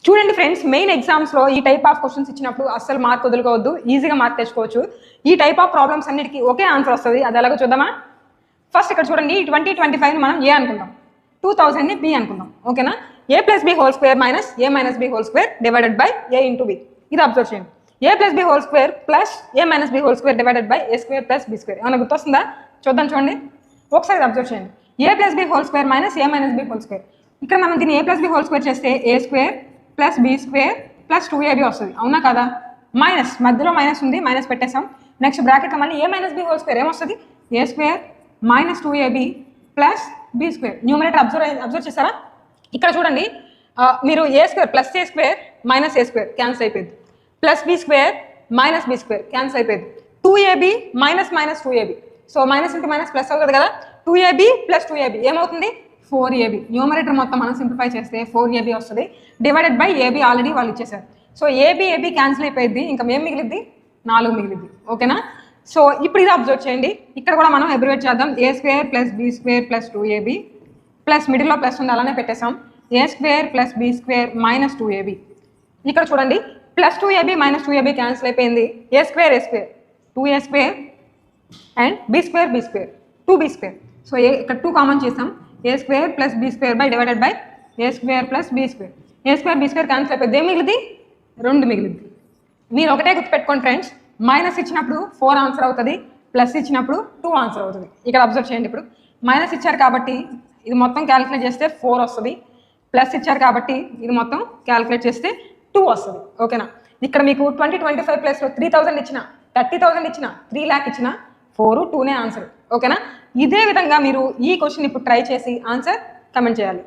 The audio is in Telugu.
చూడండి ఫ్రెండ్స్, మెయిన్ ఎగ్జామ్స్లో ఈ టైప్ ఆఫ్ క్వశ్చన్స్ ఇచ్చినప్పుడు అస్సలు మార్క్ వదులుకోవద్దు, ఈజీగా మార్క్ తెచ్చుకోవచ్చు. ఈ టైప్ ఆఫ్ ప్రాబ్లమ్స్ అన్నిటికీ ఒకే ఆన్సర్ వస్తుంది. అది ఎలాగో చూద్దామా? ఫస్ట్ ఇక్కడ చూడండి, 2025 మనం ఏ అనుకుందాం, 2000ని బి అనుకుందాం. ఓకేనా? A plus B whole square minus A minus B whole square divided by A into B. ఇది అబ్జర్వ్ చేయండి. A plus B whole square plus A minus B whole square divided by A square plus B square. ఏమైనా గుర్తొస్తుందా? చూద్దాం. చూడండి ఒకసారి అబ్జర్వ్ చేయండి. A plus B whole square minus A minus B whole square. ఇక్కడ మనం దీన్ని A plus B whole square చేస్తే A square plus B square plus 2ab వస్తుంది. అవునా కదా? మైనస్ మధ్యలో మైనస్ ఉంది, మైనస్ పెట్టేసాం. నెక్స్ట్ బ్రాకెట్లో మళ్ళీ A minus B whole square ఏమొస్తుంది? A square minus 2ab plus B square. Numerator observe చేస్తారా? ఇక్కడ చూడండి, మీరు A square plus A square minus A square cancel అయిపోయింది, plus B square minus B square cancel అయిపోయింది, 2ab minus minus 2ab. So minus into minus plus అవుతుంది కదా, 2ab ప్లస్ 2ab ఏమవుతుంది? 4ab. న్యూమరేటర్ మొత్తం మనం సింప్లిఫై చేస్తే 4ab వస్తుంది, డివైడెడ్ బై ab ఆల్రెడీ వాళ్ళు ఇచ్చేసారు. సో ab క్యాన్సిల్ అయిపోయింది, ఇంకా ఏం మిగిలిద్ది? 4 మిగిలిద్ది. ఓకేనా? సో ఇప్పుడు ఇది అబ్జర్వ్ చేయండి. ఇక్కడ కూడా మనం అబ్రివేట్ చేద్దాం. A square plus B square plus 2ab plus మిడిల్లో ప్లస్ ఉంది, అలానే పెట్టేసాం. A square plus B square minus 2ab. ఇక్కడ చూడండి, plus 2ab minus 2ab cancel అయిపోయింది. A square 2a square and B square 2b square. So ఇక్కడ 2 కామన్ చేసాం. A square plus B square by divided by A square plus B square. A square B square cancel అయిపోయింది. ఏం మిగిలింది? 2 మిగిలింది. మీరు ఒకటే గుర్తుపెట్టుకోండి ఫ్రెండ్స్, మైనస్ ఇచ్చినప్పుడు 4 ఆన్సర్ అవుతుంది, ప్లస్ ఇచ్చినప్పుడు 2 ఆన్సర్ అవుతుంది. ఇక్కడ అబ్జర్వ్ చేయండి. ఇప్పుడు మైనస్ ఇచ్చారు కాబట్టి ఇది మొత్తం క్యాలిక్యులేట్ చేస్తే 4 వస్తుంది, ప్లస్ ఇచ్చారు కాబట్టి ఇది మొత్తం క్యాలిక్యులేట్ చేస్తే 2 వస్తుంది. ఓకేనా? ఇక్కడ మీకు 2025 ప్లస్లో 3000 ఇచ్చిన, 30,000 ఇచ్చిన, 3 lakh ఇచ్చిన 4, 2నే ఆన్సర్. ఓకేనా? ఇదే విధంగా మీరు ఈ క్వశ్చన్ ఇప్పుడు ట్రై చేసి ఆన్సర్ కమెంట్ చేయాలి.